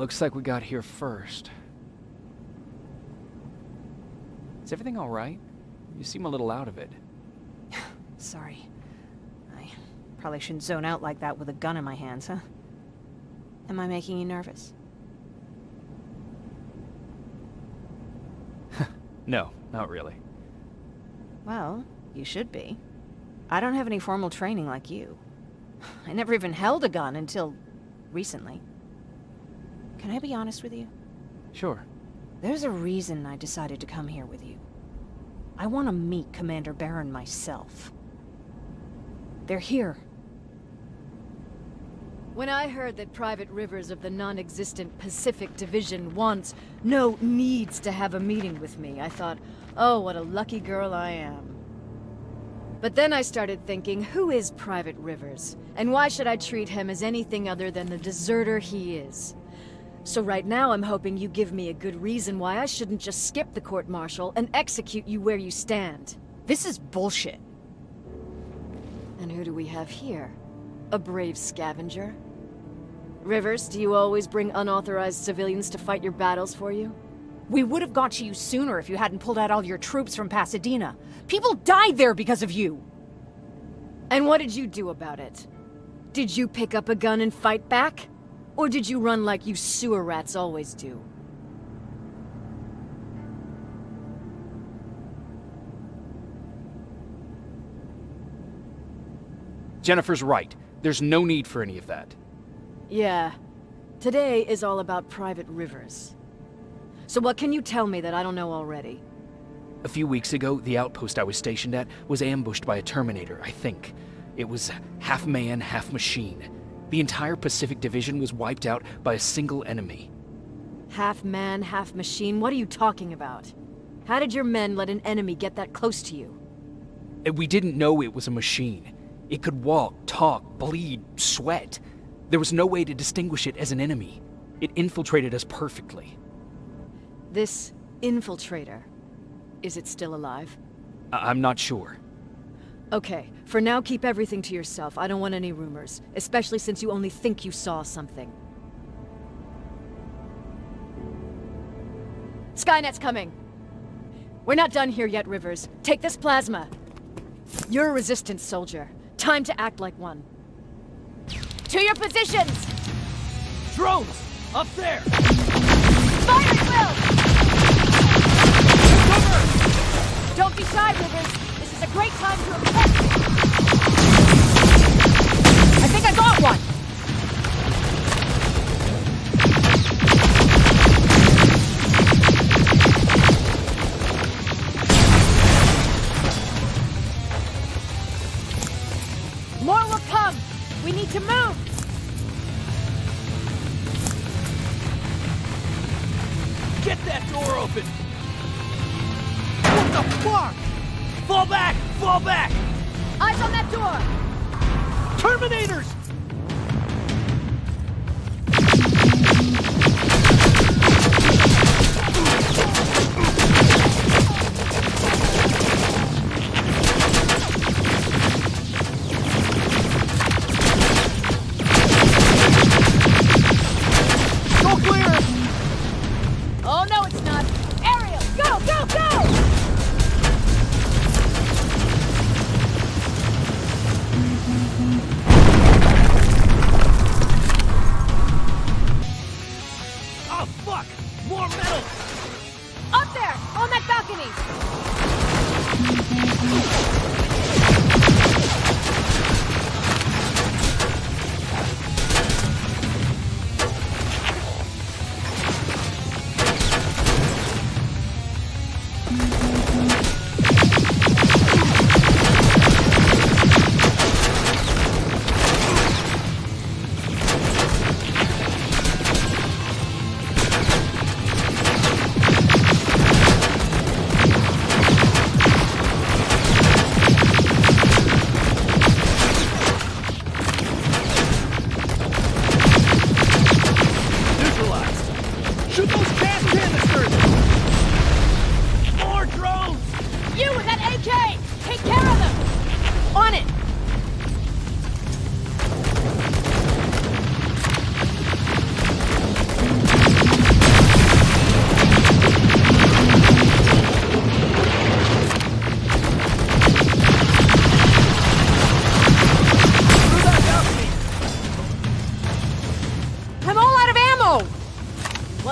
looks like we got here first. Is everything all right? You seem a little out of it. Sorry. I probably shouldn't zone out like that with a gun in my hands, huh? Am I making you nervous? No, not really. Well, you should be. I don't have any formal training like you. I never even held a gun until recently. Can I be honest with you? Sure. There's a reason I decided to come here with you. I want to meet Commander Baron myself. They're here. When I heard that Private Rivers of the non-existent Pacific Division needs to have a meeting with me, I thought, oh, what a lucky girl I am. But then I started thinking, who is Private Rivers? And why should I treat him as anything other than the deserter he is? So right now I'm hoping you give me a good reason why I shouldn't just skip the court-martial and execute you where you stand. This is bullshit. And who do we have here? A brave scavenger? Rivers, do you always bring unauthorized civilians to fight your battles for you? We would have got to you sooner if you hadn't pulled out all your troops from Pasadena. People died there because of you! And what did you do about it? Did you pick up a gun and fight back? Or did you run like you sewer rats always do? Jennifer's right. There's no need for any of that. Yeah. Today is all about Private Rivers. So what can you tell me that I don't know already? A few weeks ago, the outpost I was stationed at was ambushed by a Terminator, I think. It was half man, half machine. The entire Pacific Division was wiped out by a single enemy. Half man, half machine? What are you talking about? How did your men let an enemy get that close to you? We didn't know it was a machine. It could walk, talk, bleed, sweat. There was no way to distinguish it as an enemy. It infiltrated us perfectly. This infiltrator, is it still alive? I'm not sure. Okay, for now keep everything to yourself. I don't want any rumors, especially since you only think you saw something. Skynet's coming! We're not done here yet, Rivers. Take this plasma. You're a resistance soldier. Time to act like one. To your positions! Drones! Up there! Fire at will! Cover! Don't be shy, Rivers. This is a great time to impress. I think I got one! More will come! We need to move! Get that door open! What the fuck? Fall back! Fall back! Eyes on that door! Terminators! Go clear! Oh no, it's not! Ariel, go, go, go!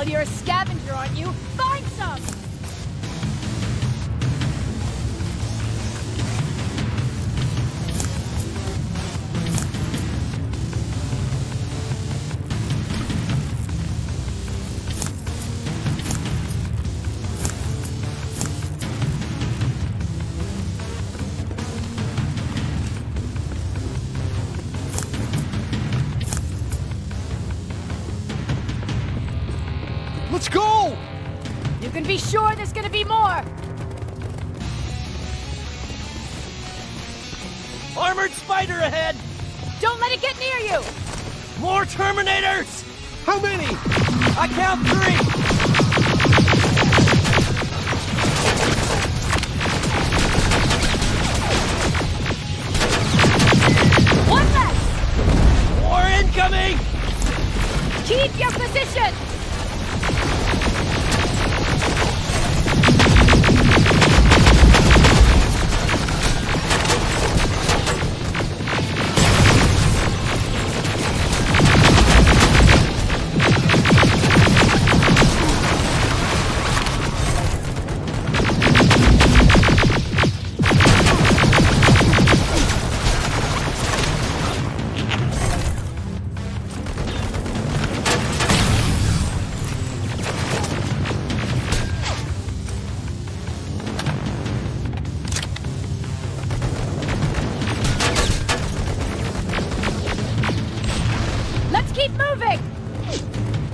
you're a scavenger, aren't you? Find some! Let's go! You can be sure there's gonna be more! Armored spider ahead! Don't let it get near you! More Terminators! How many? I count 3! One less! More incoming! Keep your position!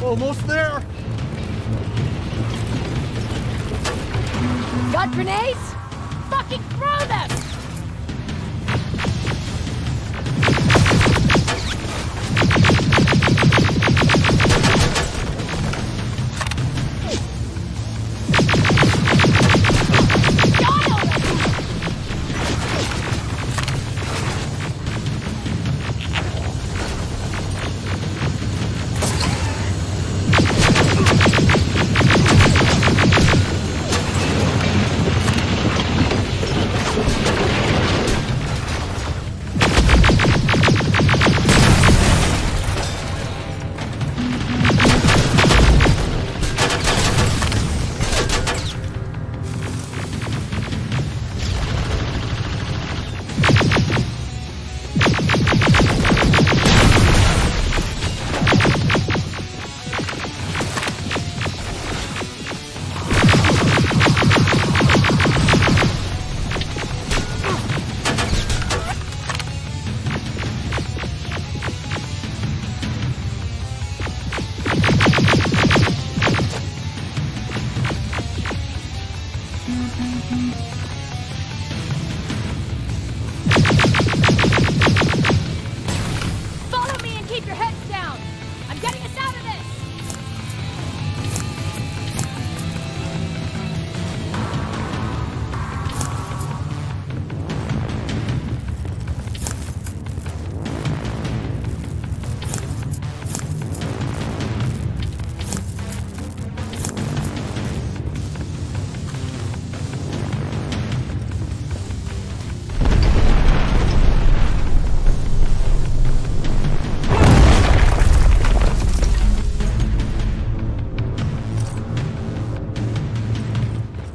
Almost there! Got grenades? Fucking throw them!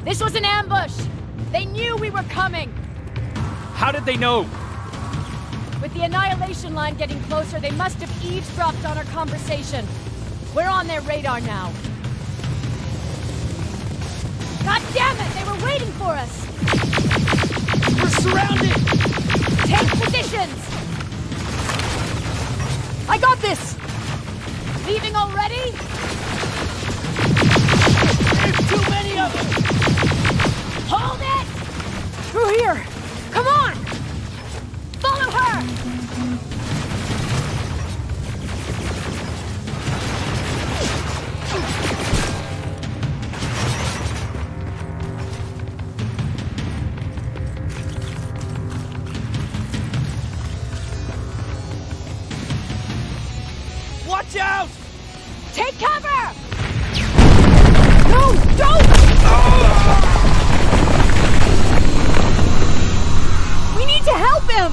This was an ambush! They knew we were coming! How did they know? With the annihilation line getting closer, they must have eavesdropped on our conversation. We're on their radar now. God damn it! They were waiting for us! We're surrounded! Take positions! I got this! Leaving already? There's too many of them! Hold it! Through here! Come on! Follow her! Watch out! Take cover! No, don't! We need to help him!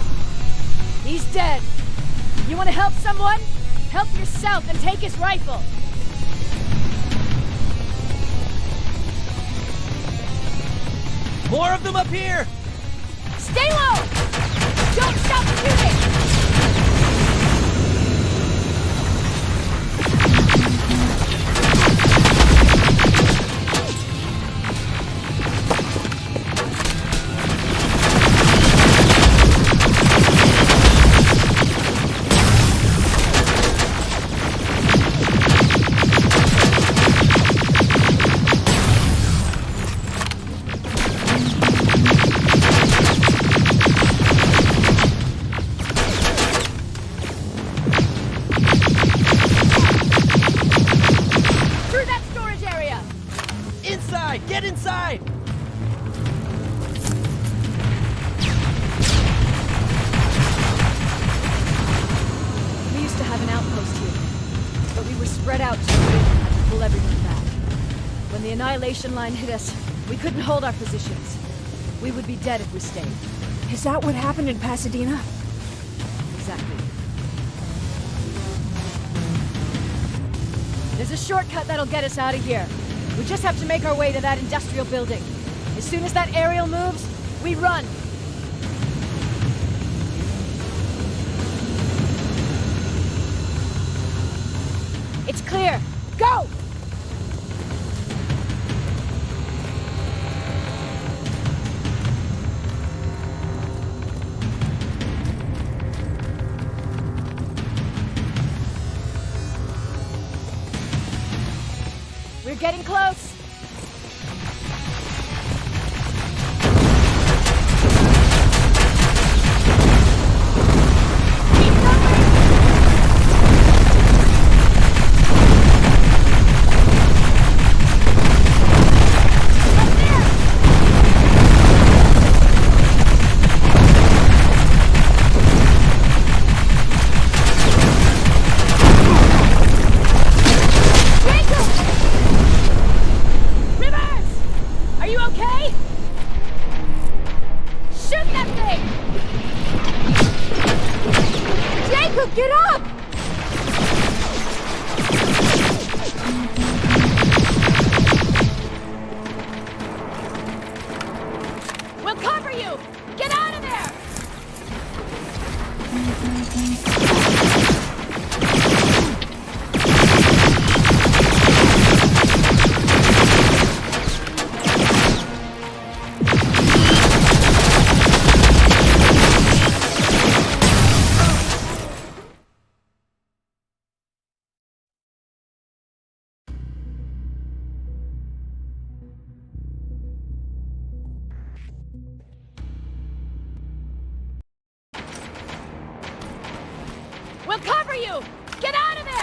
He's dead. You want to help someone? Help yourself and take his rifle. More of them up here! Stay low! Don't stop shooting! Get inside! We used to have an outpost here, but we were spread out too big and had to pull everyone back. When the annihilation line hit us, we couldn't hold our positions. We would be dead if we stayed. Is that what happened in Pasadena? Exactly. There's a shortcut that'll get us out of here. We just have to make our way to that industrial building. As soon as that aerial moves, we run. It's clear. Go! We're getting close. Get up! We'll cover you! Get out of there! We'll cover you! Get out of there!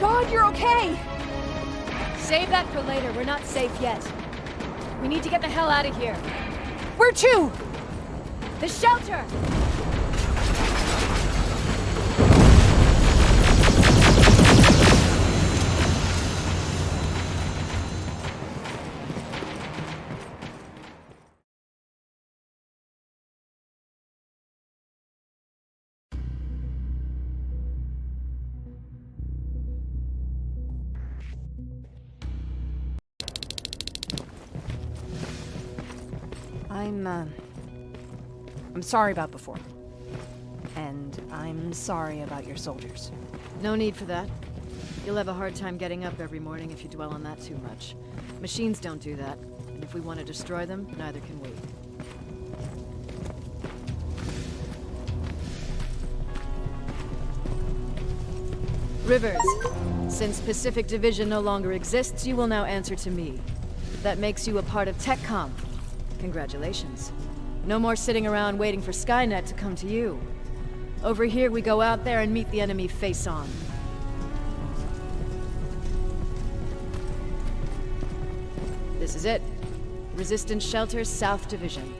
God, you're okay! Save that for later. We're not safe yet. We need to get the hell out of here. Where to? The shelter! I'm sorry about before. And I'm sorry about your soldiers. No need for that. You'll have a hard time getting up every morning if you dwell on that too much. Machines don't do that, and if we want to destroy them, neither can we. Rivers, since Pacific Division no longer exists, you will now answer to me. That makes you a part of TechCom. Congratulations. No more sitting around waiting for Skynet to come to you. Over here, we go out there and meet the enemy face on. This is it. Resistance Shelter, South Division.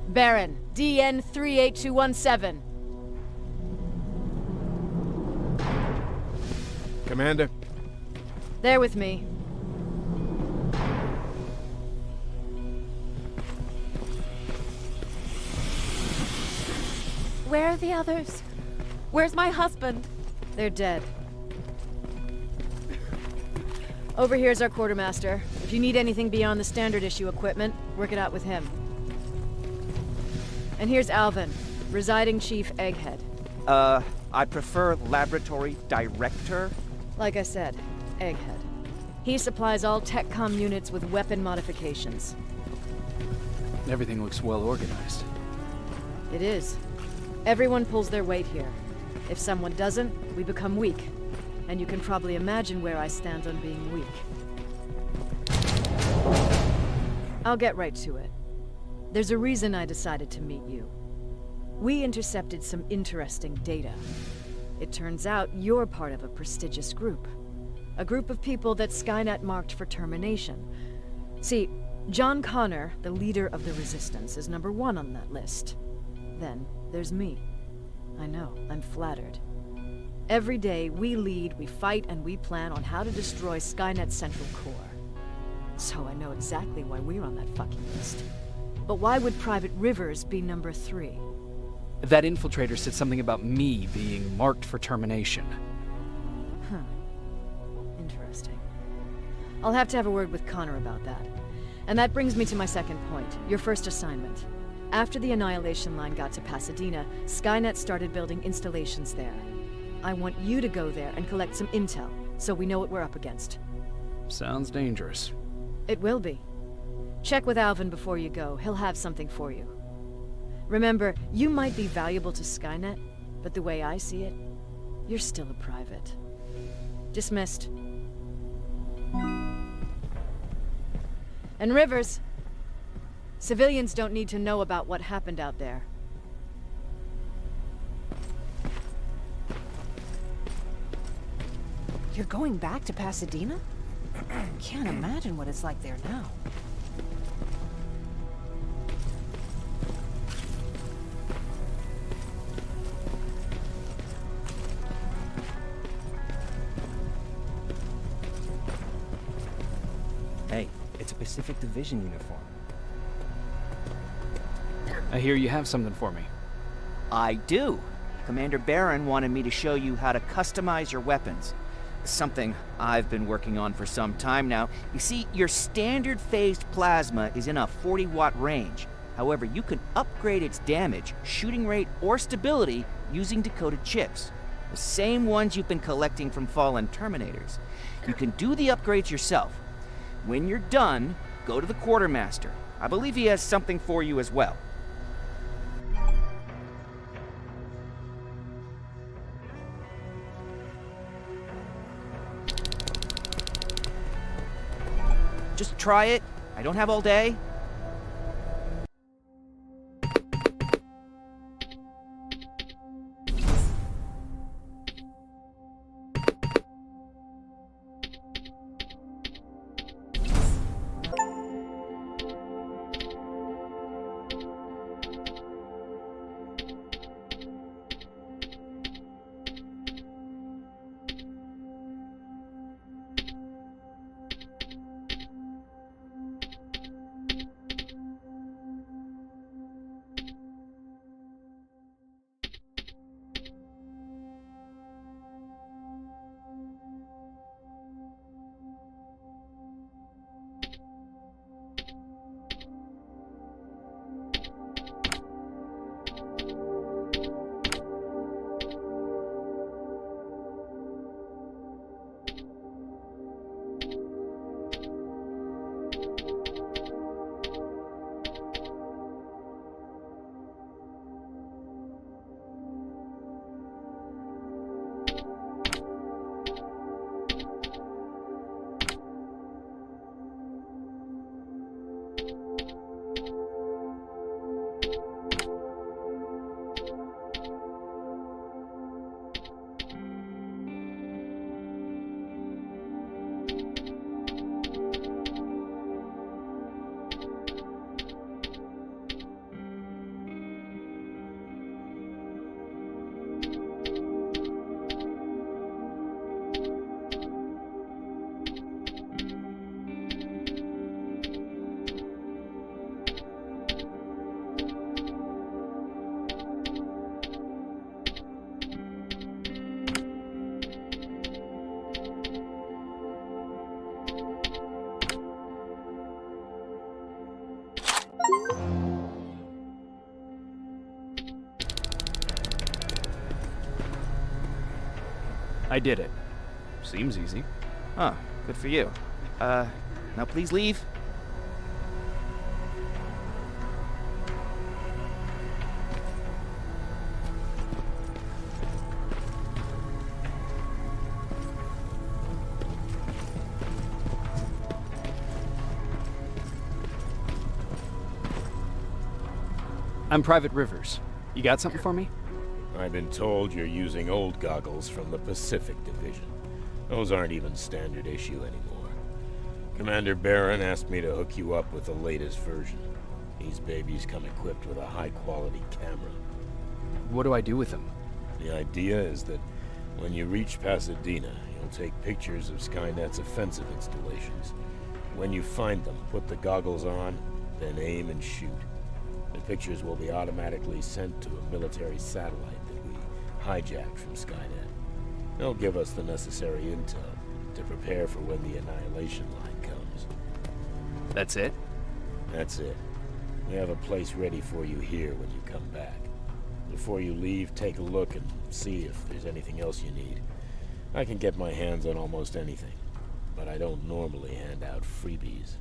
Baron, DN 38217. Commander. They're with me. Where are the others? Where's my husband? They're dead. Over here's our quartermaster. If you need anything beyond the standard issue equipment, work it out with him. And here's Alvin, residing chief Egghead. I prefer laboratory director. Like I said, Egghead. He supplies all TechCom units with weapon modifications. Everything looks well organized. It is. Everyone pulls their weight here. If someone doesn't, we become weak. And you can probably imagine where I stand on being weak. I'll get right to it. There's a reason I decided to meet you. We intercepted some interesting data. It turns out you're part of a prestigious group. A group of people that Skynet marked for termination. See, John Connor, the leader of the Resistance, is number 1 on that list. Then there's me. I know, I'm flattered. Every day, we lead, we fight, and we plan on how to destroy Skynet's central core. So I know exactly why we're on that fucking list. But why would Private Rivers be number 3? That infiltrator said something about me being marked for termination. Huh. Interesting. I'll have to have a word with Connor about that. And that brings me to my second point, your first assignment. After the Annihilation Line got to Pasadena, Skynet started building installations there. I want you to go there and collect some intel, so we know what we're up against. Sounds dangerous. It will be. Check with Alvin before you go. He'll have something for you. Remember, you might be valuable to Skynet, but the way I see it, you're still a private. Dismissed. And Rivers, civilians don't need to know about what happened out there. You're going back to Pasadena? Can't imagine what it's like there now. Hey, it's a Pacific Division uniform. I hear you have something for me. I do. Commander Barron wanted me to show you how to customize your weapons. Something I've been working on for some time now. You see, your standard phased plasma is in a 40-watt range. However, you can upgrade its damage, shooting rate, or stability using decoded chips. The same ones you've been collecting from fallen Terminators. You can do the upgrades yourself. When you're done, go to the quartermaster. I believe he has something for you as well. Just try it. I don't have all day. I did it. Seems easy. Huh, good for you. Now please leave. I'm Private Rivers. You got something for me? I've been told you're using old goggles from the Pacific Division. Those aren't even standard issue anymore. Commander Barron asked me to hook you up with the latest version. These babies come equipped with a high-quality camera. What do I do with them? The idea is that when you reach Pasadena, you'll take pictures of Skynet's offensive installations. When you find them, put the goggles on, then aim and shoot. The pictures will be automatically sent to a military satellite that we hijacked from Skynet. They'll give us the necessary intel to prepare for when the annihilation line comes. That's it? That's it. We have a place ready for you here when you come back. Before you leave, take a look and see if there's anything else you need. I can get my hands on almost anything, but I don't normally hand out freebies.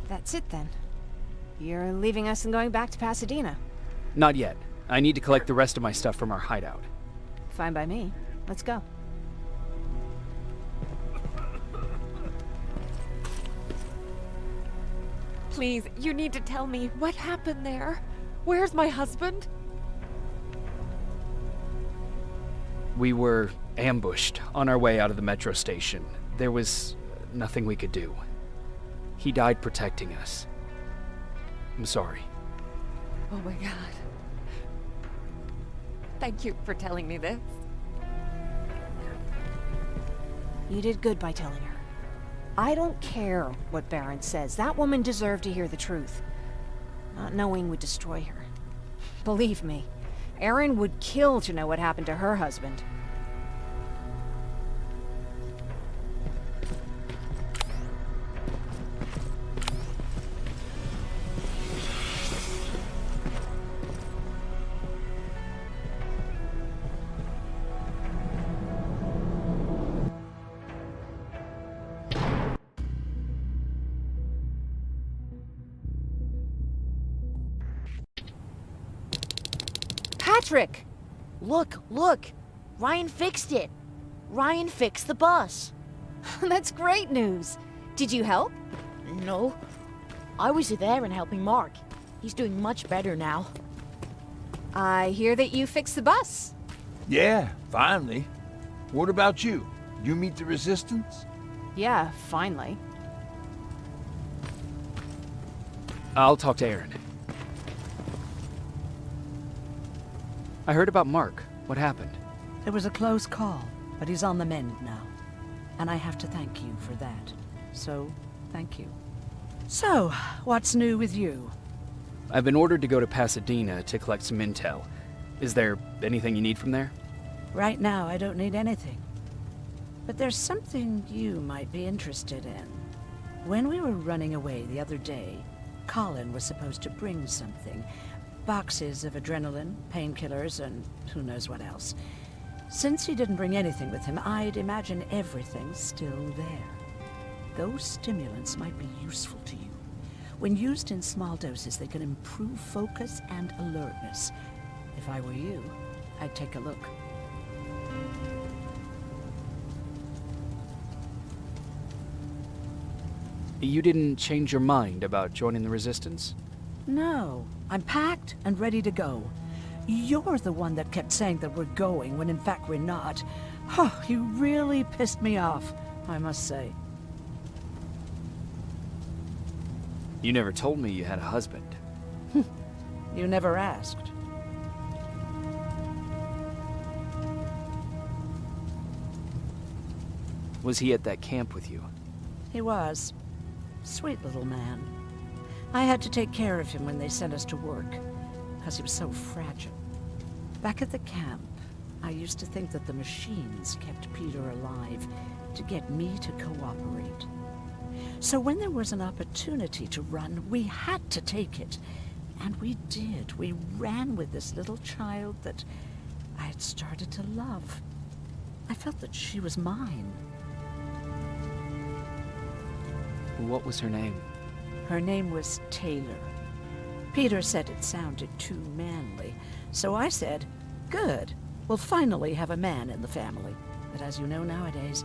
That's it then. You're leaving us and going back to Pasadena. Not yet. I need to collect the rest of my stuff from our hideout. Fine by me. Let's go. Please, you need to tell me what happened there. Where's my husband? We were ambushed on our way out of the metro station. There was nothing we could do. He died protecting us. I'm sorry. Oh my god. Thank you for telling me this. You did good by telling her. I don't care what Barron says. That woman deserved to hear the truth. Not knowing would destroy her. Believe me, Erin would kill to know what happened to her husband. Patrick! Look! Ryan fixed it! Ryan fixed the bus! That's great news. Did you help? No. I was there and helping Mark. He's doing much better now. I hear that you fixed the bus. Yeah, finally. What about you? You meet the resistance? Yeah, finally. I'll talk to Erin. I heard about Mark. What happened? It was a close call, but he's on the mend now. And I have to thank you for that. So, thank you. So, what's new with you? I've been ordered to go to Pasadena to collect some intel. Is there anything you need from there? Right now, I don't need anything. But there's something you might be interested in. When we were running away the other day, Colin was supposed to bring something. Boxes of adrenaline, painkillers, and who knows what else. Since he didn't bring anything with him, I'd imagine everything's still there. those stimulants might be useful to you. When used in small doses, they can improve focus and alertness. If I were you, I'd take a look. You didn't change your mind about joining the Resistance? No, I'm packed and ready to go. You're the one that kept saying that we're going when in fact we're not. Oh, you really pissed me off, I must say. You never told me you had a husband. You never asked. Was he at that camp with you? He was. Sweet little man. I had to take care of him when they sent us to work, because he was so fragile. Back at the camp, I used to think that the machines kept Peter alive to get me to cooperate. So when there was an opportunity to run, we had to take it. And we did. We ran with this little child that I had started to love. I felt that she was mine. What was her name? Her name was Taylor. Peter said it sounded too manly, so I said, good, we'll finally have a man in the family. But as you know nowadays,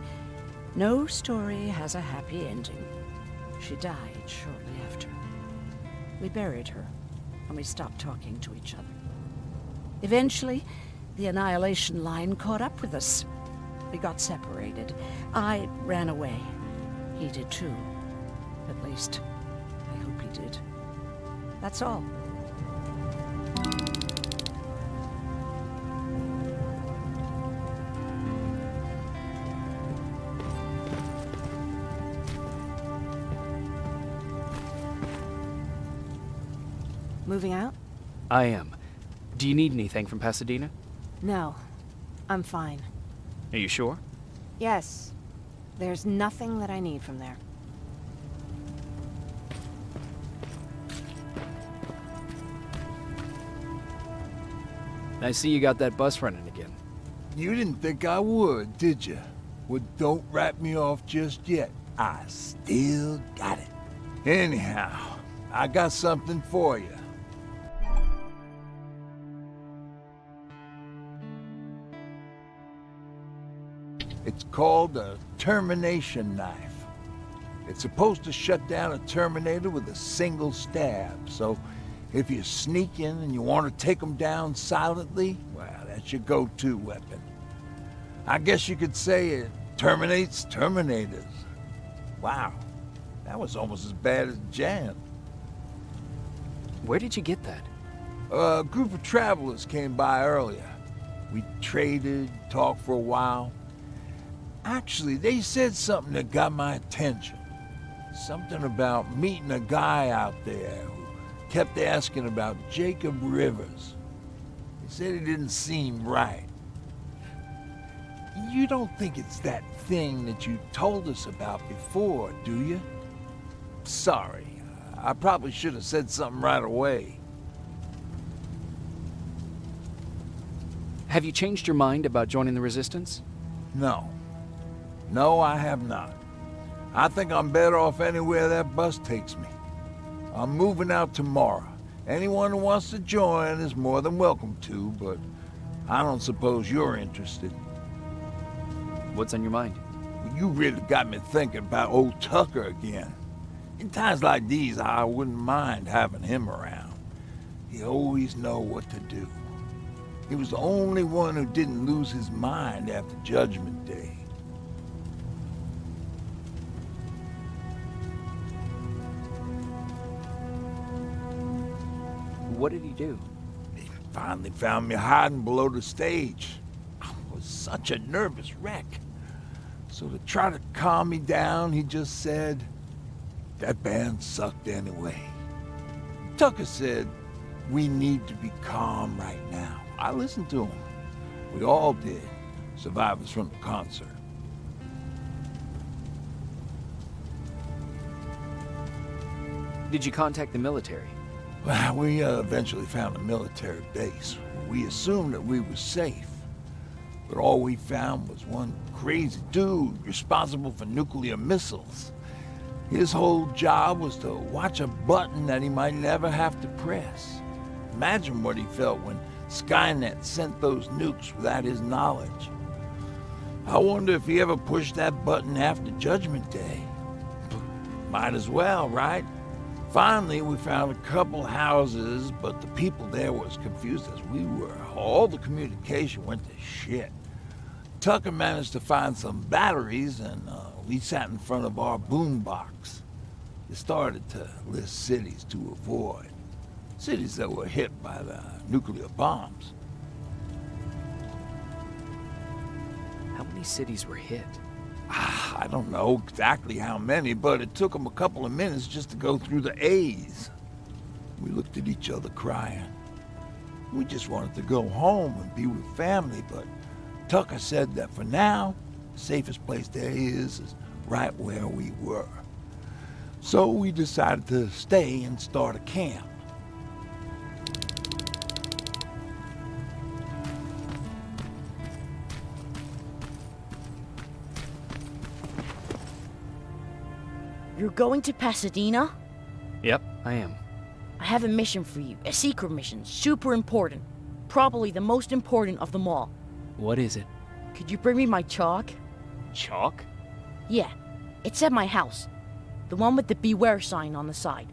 no story has a happy ending. She died shortly after. We buried her, and we stopped talking to each other. Eventually, the Annihilation Line caught up with us. We got separated. I ran away. He did too. At least, I hope he did. That's all. Moving out? I am. Do you need anything from Pasadena? No. I'm fine. Are you sure? Yes. There's nothing that I need from there. I see you got that bus running again. You didn't think I would, did you? Well, don't wrap me off just yet. I still got it. Anyhow, I got something for you. It's called a termination knife. It's supposed to shut down a Terminator with a single stab, so if you sneak in and you want to take them down silently, well, that's your go-to weapon. I guess you could say it terminates Terminators. Wow, that was almost as bad as Jan. Where did you get that? A group of travelers came by earlier. We traded, talked for a while. Actually, they said something that got my attention. Something about meeting a guy out there who kept asking about Jacob Rivers. He said he didn't seem right. You don't think it's that thing that you told us about before, do you? Sorry, I probably should have said something right away. Have you changed your mind about joining the Resistance? No. No, I have not. I think I'm better off anywhere that bus takes me. I'm moving out tomorrow. Anyone who wants to join is more than welcome to, but I don't suppose you're interested. What's on your mind? You really got me thinking about old Tucker again. In times like these, I wouldn't mind having him around. He always know what to do. He was the only one who didn't lose his mind after Judgment Day. What did he do? He finally found me hiding below the stage. I was such a nervous wreck. So to try to calm me down, he just said, that band sucked anyway. Tucker said, we need to be calm right now. I listened to him. We all did, survivors from the concert. Did you contact the military? Well, we eventually found a military base. We assumed that we were safe. But all we found was one crazy dude responsible for nuclear missiles. His whole job was to watch a button that he might never have to press. Imagine what he felt when Skynet sent those nukes without his knowledge. I wonder if he ever pushed that button after Judgment Day. Might as well, right? Finally, we found a couple houses, but the people there were as confused as we were. All the communication went to shit. Tucker managed to find some batteries, and we sat in front of our boombox. It started to list cities to avoid. Cities that were hit by the nuclear bombs. How many cities were hit? I don't know exactly how many, but it took them a couple of minutes just to go through the A's. We looked at each other crying. We just wanted to go home and be with family, but Tucker said that for now, the safest place there is right where we were. So we decided to stay and start a camp. You're going to Pasadena? Yep, I am. I have a mission for you. A secret mission. Super important. Probably the most important of them all. What is it? Could you bring me my chalk? Chalk? Yeah. It's at my house. The one with the beware sign on the side.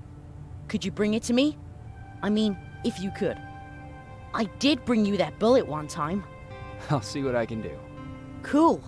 Could you bring it to me? I mean, if you could. I did bring you that bullet one time. I'll see what I can do. Cool.